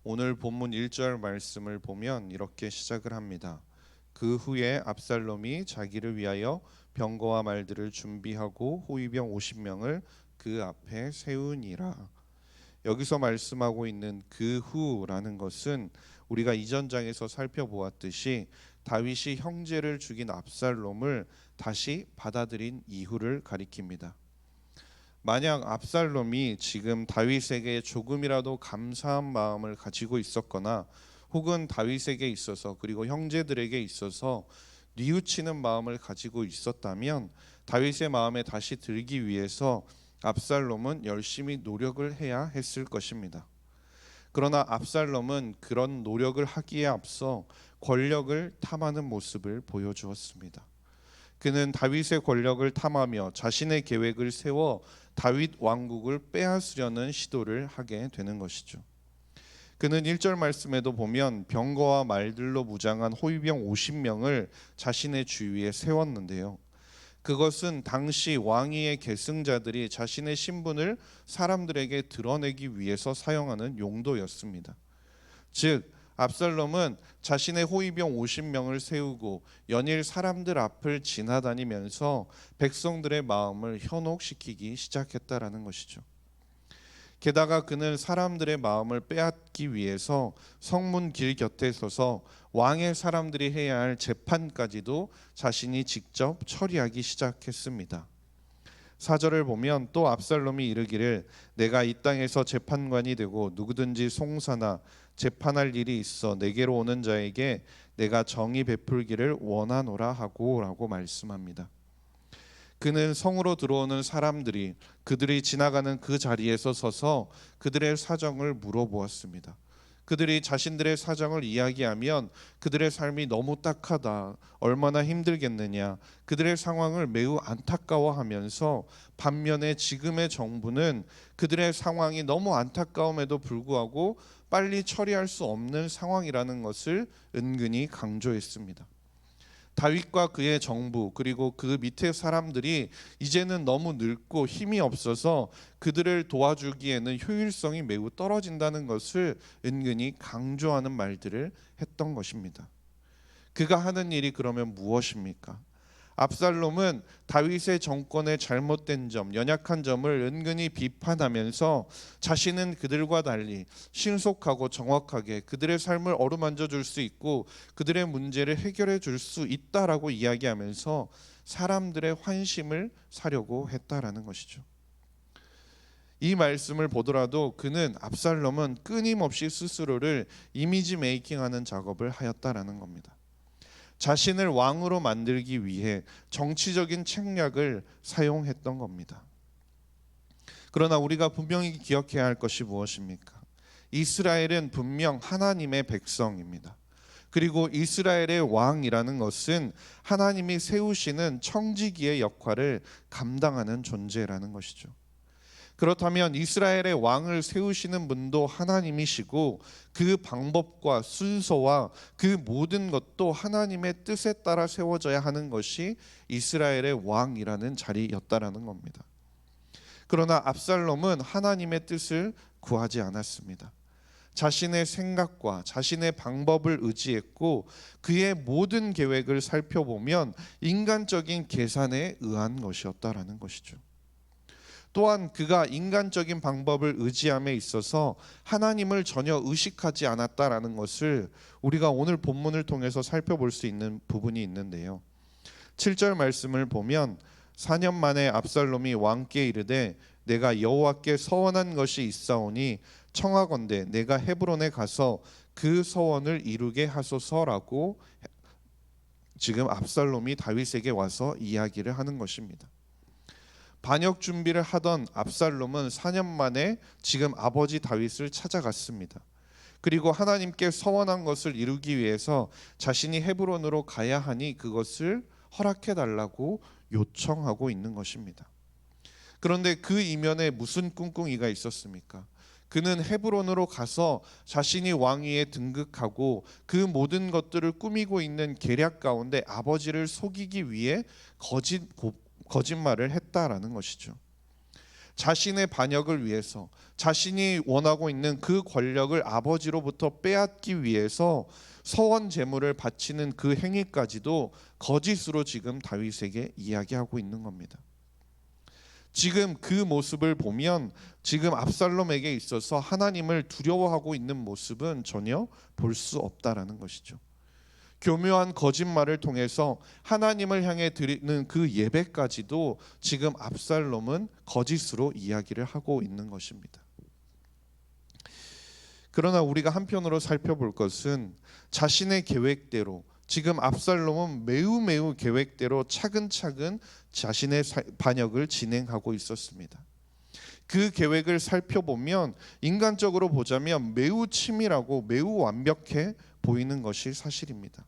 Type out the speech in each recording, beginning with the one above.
오늘 본문 1절 말씀을 보면 이렇게 시작을 합니다. 그 후에 압살롬이 자기를 위하여 병거와 말들을 준비하고 호위병 50명을 그 앞에 세우니라. 여기서 말씀하고 있는 그 후라는 것은 우리가 이전 장에서 살펴보았듯이 다윗이 형제를 죽인 압살롬을 다시 받아들인 이후를 가리킵니다. 만약 압살롬이 지금 다윗에게 조금이라도 감사한 마음을 가지고 있었거나 혹은 다윗에게 있어서 그리고 형제들에게 있어서 뉘우치는 마음을 가지고 있었다면 다윗의 마음에 다시 들기 위해서 압살롬은 열심히 노력을 해야 했을 것입니다. 그러나 압살롬은 그런 노력을 하기에 앞서 권력을 탐하는 모습을 보여주었습니다. 그는 다윗의 권력을 탐하며 자신의 계획을 세워 다윗 왕국을 빼앗으려는 시도를 하게 되는 것이죠. 그는 1절 말씀에도 보면 병거와 말들로 무장한 호위병 50명을 자신의 주위에 세웠는데요. 그것은 당시 왕위의 계승자들이 자신의 신분을 사람들에게 드러내기 위해서 사용하는 용도였습니다. 즉 압살롬은 자신의 호위병 50명을 세우고 연일 사람들 앞을 지나다니면서 백성들의 마음을 현혹시키기 시작했다라는 것이죠. 게다가 그는 사람들의 마음을 빼앗기 위해서 성문 길 곁에 서서 왕의 사람들이 해야 할 재판까지도 자신이 직접 처리하기 시작했습니다. 4절을 보면 또 압살롬이 이르기를 내가 이 땅에서 재판관이 되고 누구든지 송사나 재판할 일이 있어 내게로 오는 자에게 내가 정의 베풀기를 원하노라 하고 라고 말씀합니다. 그는 성으로 들어오는 사람들이 그들이 지나가는 그 자리에서 서서 그들의 사정을 물어보았습니다. 그들이 자신들의 사정을 이야기하면 그들의 삶이 너무 딱하다, 얼마나 힘들겠느냐, 그들의 상황을 매우 안타까워하면서 반면에 지금의 정부는 그들의 상황이 너무 안타까움에도 불구하고 빨리 처리할 수 없는 상황이라는 것을 은근히 강조했습니다. 다윗과 그의 정부 그리고 그 밑에 사람들이 이제는 너무 늙고 힘이 없어서 그들을 도와주기에는 효율성이 매우 떨어진다는 것을 은근히 강조하는 말들을 했던 것입니다. 그가 하는 일이 그러면 무엇입니까? 압살롬은 다윗의 정권의 잘못된 점, 연약한 점을 은근히 비판하면서 자신은 그들과 달리 신속하고 정확하게 그들의 삶을 어루만져 줄 수 있고 그들의 문제를 해결해 줄 수 있다라고 이야기하면서 사람들의 환심을 사려고 했다라는 것이죠. 이 말씀을 보더라도 그는 압살롬은 끊임없이 스스로를 이미지 메이킹하는 작업을 하였다라는 겁니다. 자신을 왕으로 만들기 위해 정치적인 책략을 사용했던 겁니다. 그러나 우리가 분명히 기억해야 할 것이 무엇입니까? 이스라엘은 분명 하나님의 백성입니다. 그리고 이스라엘의 왕이라는 것은 하나님이 세우시는 청지기의 역할을 감당하는 존재라는 것이죠. 그렇다면 이스라엘의 왕을 세우시는 분도 하나님이시고 그 방법과 순서와 그 모든 것도 하나님의 뜻에 따라 세워져야 하는 것이 이스라엘의 왕이라는 자리였다라는 겁니다. 그러나 압살롬은 하나님의 뜻을 구하지 않았습니다. 자신의 생각과 자신의 방법을 의지했고 그의 모든 계획을 살펴보면 인간적인 계산에 의한 것이었다라는 것이죠. 또한 그가 인간적인 방법을 의지함에 있어서 하나님을 전혀 의식하지 않았다라는 것을 우리가 오늘 본문을 통해서 살펴볼 수 있는 부분이 있는데요. 7절 말씀을 보면 4년 만에 압살롬이 왕께 이르되 내가 여호와께 서원한 것이 있사오니 청하건대 내가 헤브론에 가서 그 서원을 이루게 하소서라고 지금 압살롬이 다윗에게 와서 이야기를 하는 것입니다. 반역 준비를 하던 압살롬은 4년 만에 지금 아버지 다윗을 찾아갔습니다. 그리고 하나님께 서원한 것을 이루기 위해서 자신이 헤브론으로 가야 하니 그것을 허락해 달라고 요청하고 있는 것입니다. 그런데 그 이면에 무슨 꿍꿍이가 있었습니까? 그는 헤브론으로 가서 자신이 왕위에 등극하고 그 모든 것들을 꾸미고 있는 계략 가운데 아버지를 속이기 위해 거짓말을 했다라는 것이죠. 자신의 반역을 위해서, 자신이 원하고 있는 그 권력을 아버지로부터 빼앗기 위해서 서원 제물을 바치는 그 행위까지도 거짓으로 지금 다윗에게 이야기하고 있는 겁니다. 지금 그 모습을 보면 지금 압살롬에게 있어서 하나님을 두려워하고 있는 모습은 전혀 볼 수 없다라는 것이죠. 교묘한 거짓말을 통해서 하나님을 향해 드리는 그 예배까지도 지금 압살롬은 거짓으로 이야기를 하고 있는 것입니다. 그러나 우리가 한편으로 살펴볼 것은 자신의 계획대로 지금 압살롬은 매우 계획대로 차근차근 자신의 반역을 진행하고 있었습니다. 그 계획을 살펴보면 인간적으로 보자면 매우 치밀하고 매우 완벽해 보이는 것이 사실입니다.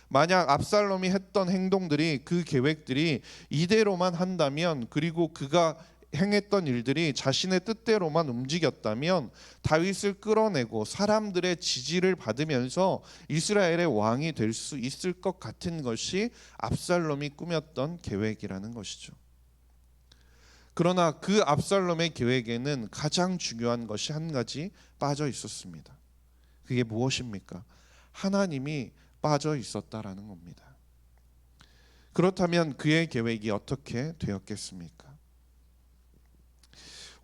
만약 압살롬이 했던 행동들이, 그 계획들이 이대로만 한다면, 그리고 그가 행했던 일들이 자신의 뜻대로만 움직였다면 다윗을 끌어내고 사람들의 지지를 받으면서 이스라엘의 왕이 될 수 있을 것 같은 것이 압살롬이 꾸몄던 계획이라는 것이죠. 그러나 그 압살롬의 계획에는 가장 중요한 것이 한 가지 빠져 있었습니다. 그게 무엇입니까? 하나님이 빠져 있었다라는 겁니다. 그렇다면 그의 계획이 어떻게 되었겠습니까?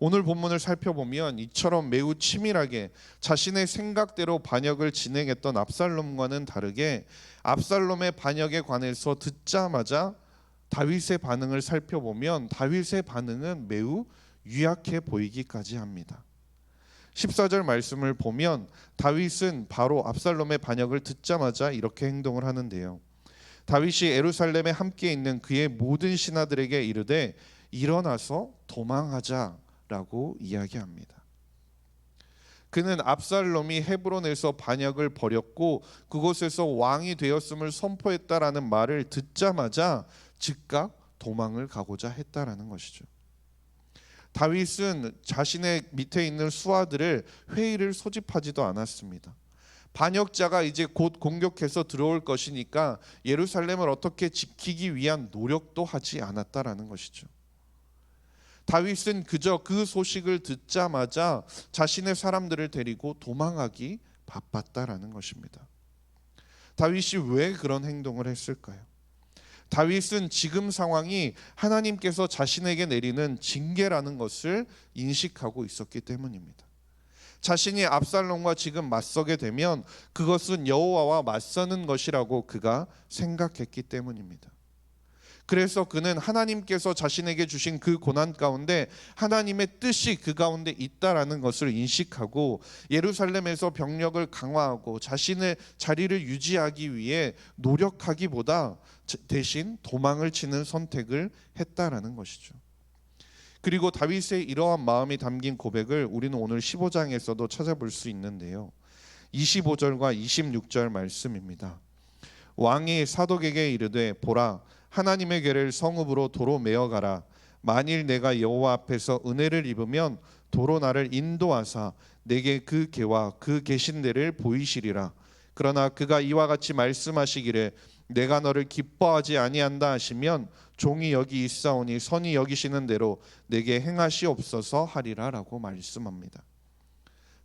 오늘 본문을 살펴보면 이처럼 매우 치밀하게 자신의 생각대로 반역을 진행했던 압살롬과는 다르게 압살롬의 반역에 관해서 듣자마자 다윗의 반응을 살펴보면 다윗의 반응은 매우 유약해 보이기까지 합니다. 14절 말씀을 보면 다윗은 바로 압살롬의 반역을 듣자마자 이렇게 행동을 하는데요. 다윗이 예루살렘에 함께 있는 그의 모든 신하들에게 이르되 일어나서 도망하자라고 이야기합니다. 그는 압살롬이 헤브론에서 반역을 벌였고 그곳에서 왕이 되었음을 선포했다라는 말을 듣자마자 즉각 도망을 가고자 했다라는 것이죠. 다윗은 자신의 밑에 있는 수하들을 회의를 소집하지도 않았습니다. 반역자가 이제 곧 공격해서 들어올 것이니까 예루살렘을 어떻게 지키기 위한 노력도 하지 않았다라는 것이죠. 다윗은 그저 그 소식을 듣자마자 자신의 사람들을 데리고 도망하기 바빴다라는 것입니다. 다윗이 왜 그런 행동을 했을까요? 다윗은 지금 상황이 하나님께서 자신에게 내리는 징계라는 것을 인식하고 있었기 때문입니다. 자신이 압살롬과 지금 맞서게 되면 그것은 여호와와 맞서는 것이라고 그가 생각했기 때문입니다. 그래서 그는 하나님께서 자신에게 주신 그 고난 가운데 하나님의 뜻이 그 가운데 있다라는 것을 인식하고 예루살렘에서 병력을 강화하고 자신의 자리를 유지하기 위해 노력하기보다 대신 도망을 치는 선택을 했다라는 것이죠. 그리고 다윗의 이러한 마음이 담긴 고백을 우리는 오늘 15장에서도 찾아볼 수 있는데요. 25절과 26절 말씀입니다. 왕이 사독에게 이르되 보라 하나님의 궤를 성읍으로 도로 메어가라. 만일 내가 여호와 앞에서 은혜를 입으면 도로 나를 인도하사 내게 그 궤와 그 계신 데를 보이시리라. 그러나 그가 이와 같이 말씀하시기를 내가 너를 기뻐하지 아니한다 하시면 종이 여기 있사오니 선히 여기시는 대로 내게 행하시옵소서 하리라 라고 말씀합니다.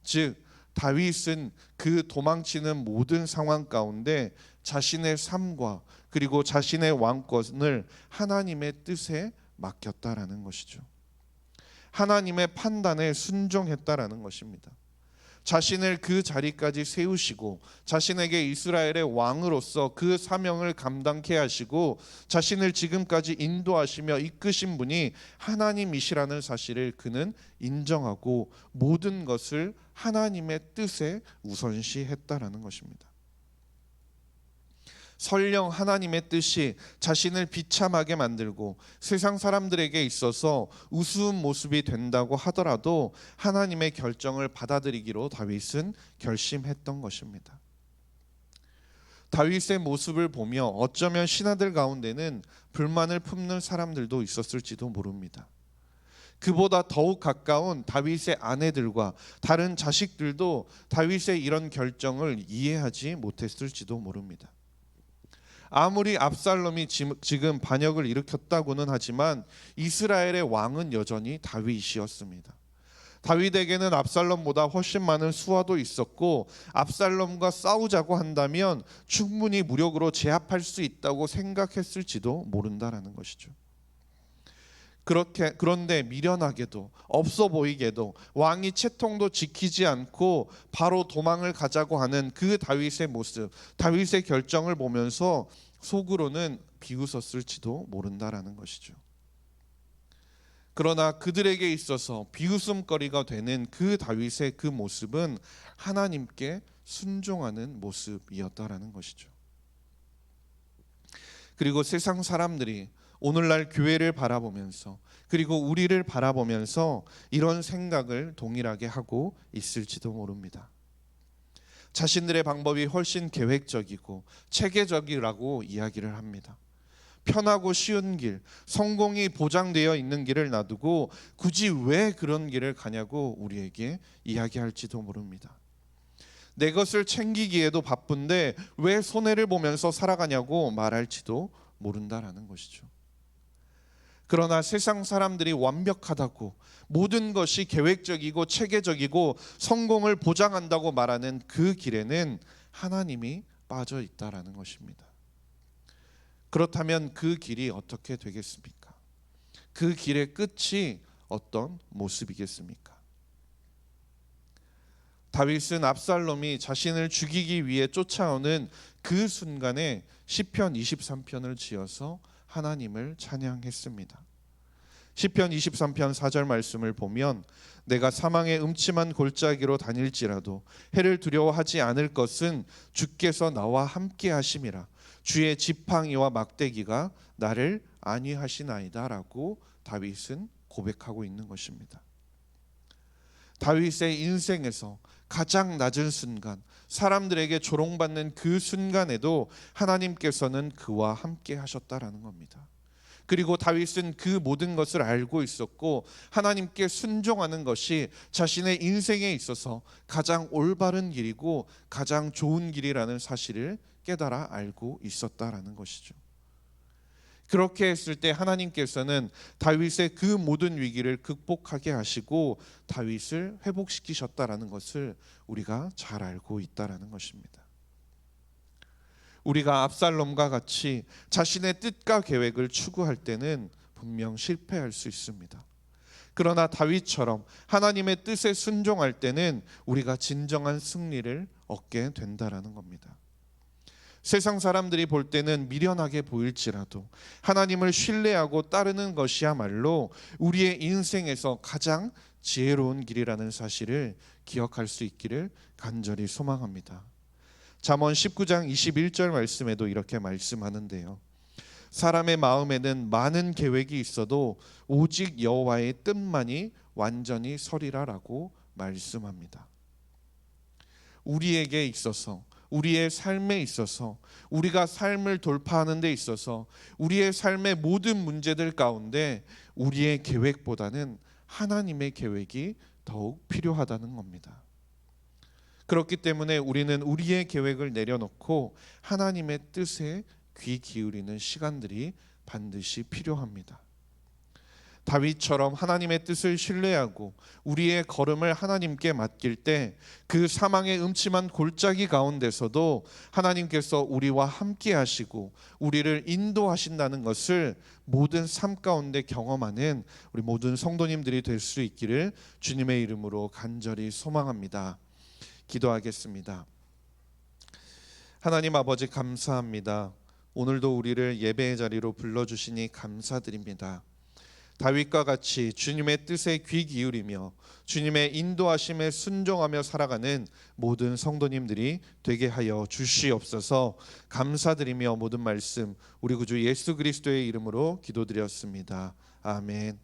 즉 다윗은 그 도망치는 모든 상황 가운데 자신의 삶과 그리고 자신의 왕권을 하나님의 뜻에 맡겼다라는 것이죠. 하나님의 판단에 순종했다라는 것입니다. 자신을 그 자리까지 세우시고 자신에게 이스라엘의 왕으로서 그 사명을 감당케 하시고 자신을 지금까지 인도하시며 이끄신 분이 하나님이시라는 사실을 그는 인정하고 모든 것을 하나님의 뜻에 우선시했다라는 것입니다. 설령 하나님의 뜻이 자신을 비참하게 만들고 세상 사람들에게 있어서 우스운 모습이 된다고 하더라도 하나님의 결정을 받아들이기로 다윗은 결심했던 것입니다. 다윗의 모습을 보며 어쩌면 신하들 가운데는 불만을 품는 사람들도 있었을지도 모릅니다. 그보다 더욱 가까운 다윗의 아내들과 다른 자식들도 다윗의 이런 결정을 이해하지 못했을지도 모릅니다. 아무리 압살롬이 지금 반역을 일으켰다고는 하지만 이스라엘의 왕은 여전히 다윗이었습니다. 다윗에게는 압살롬보다 훨씬 많은 수하도 있었고 압살롬과 싸우자고 한다면 충분히 무력으로 제압할 수 있다고 생각했을지도 모른다라는 것이죠. 그런데 미련하게도 없어 보이게도 왕이 채통도 지키지 않고 바로 도망을 가자고 하는 그 다윗의 모습, 다윗의 결정을 보면서 속으로는 비웃었을지도 모른다라는 것이죠. 그러나 그들에게 있어서 비웃음거리가 되는 그 다윗의 그 모습은 하나님께 순종하는 모습이었다라는 것이죠. 그리고 세상 사람들이 오늘날 교회를 바라보면서 그리고 우리를 바라보면서 이런 생각을 동일하게 하고 있을지도 모릅니다. 자신들의 방법이 훨씬 계획적이고 체계적이라고 이야기를 합니다. 편하고 쉬운 길, 성공이 보장되어 있는 길을 놔두고 굳이 왜 그런 길을 가냐고 우리에게 이야기할지도 모릅니다. 내 것을 챙기기에도 바쁜데 왜 손해를 보면서 살아가냐고 말할지도 모른다라는 것이죠. 그러나 세상 사람들이 완벽하다고 모든 것이 계획적이고 체계적이고 성공을 보장한다고 말하는 그 길에는 하나님이 빠져 있다라는 것입니다. 그렇다면 그 길이 어떻게 되겠습니까? 그 길의 끝이 어떤 모습이겠습니까? 다윗은 압살롬이 자신을 죽이기 위해 쫓아오는 그 순간에 시편 23편을 지어서 하나님을 찬양했습니다. 시편 23편 4절 말씀을 보면 내가 사망의 음침한 골짜기로 다닐지라도 해를 두려워하지 않을 것은 주께서 나와 함께 하심이라. 주의 지팡이와 막대기가 나를 안위하시나이다 라고 다윗은 고백하고 있는 것입니다. 다윗의 인생에서 가장 낮은 순간, 사람들에게 조롱받는 그 순간에도 하나님께서는 그와 함께 하셨다라는 겁니다. 그리고 다윗은 그 모든 것을 알고 있었고 하나님께 순종하는 것이 자신의 인생에 있어서 가장 올바른 길이고 가장 좋은 길이라는 사실을 깨달아 알고 있었다라는 것이죠. 그렇게 했을 때 하나님께서는 다윗의 그 모든 위기를 극복하게 하시고 다윗을 회복시키셨다라는 것을 우리가 잘 알고 있다라는 것입니다. 우리가 압살롬과 같이 자신의 뜻과 계획을 추구할 때는 분명 실패할 수 있습니다. 그러나 다윗처럼 하나님의 뜻에 순종할 때는 우리가 진정한 승리를 얻게 된다라는 겁니다. 세상 사람들이 볼 때는 미련하게 보일지라도 하나님을 신뢰하고 따르는 것이야말로 우리의 인생에서 가장 지혜로운 길이라는 사실을 기억할 수 있기를 간절히 소망합니다. 잠언 19장 21절 말씀에도 이렇게 말씀하는데요. 사람의 마음에는 많은 계획이 있어도 오직 여호와의 뜻만이 완전히 서리라라고 말씀합니다. 우리에게 있어서 우리의 삶에 있어서 우리가 삶을 돌파하는 데 있어서 우리의 삶의 모든 문제들 가운데 우리의 계획보다는 하나님의 계획이 더욱 필요하다는 겁니다. 그렇기 때문에 우리는 우리의 계획을 내려놓고 하나님의 뜻에 귀 기울이는 시간들이 반드시 필요합니다. 다윗처럼 하나님의 뜻을 신뢰하고 우리의 걸음을 하나님께 맡길 때 그 사망의 음침한 골짜기 가운데서도 하나님께서 우리와 함께 하시고 우리를 인도하신다는 것을 모든 삶 가운데 경험하는 우리 모든 성도님들이 될 수 있기를 주님의 이름으로 간절히 소망합니다. 기도하겠습니다. 하나님 아버지 감사합니다. 오늘도 우리를 예배의 자리로 불러주시니 감사드립니다. 다윗과 같이 주님의 뜻에 귀 기울이며 주님의 인도하심에 순종하며 살아가는 모든 성도님들이 되게 하여 주시옵소서. 감사드리며 모든 말씀 우리 구주 예수 그리스도의 이름으로 기도드렸습니다. 아멘.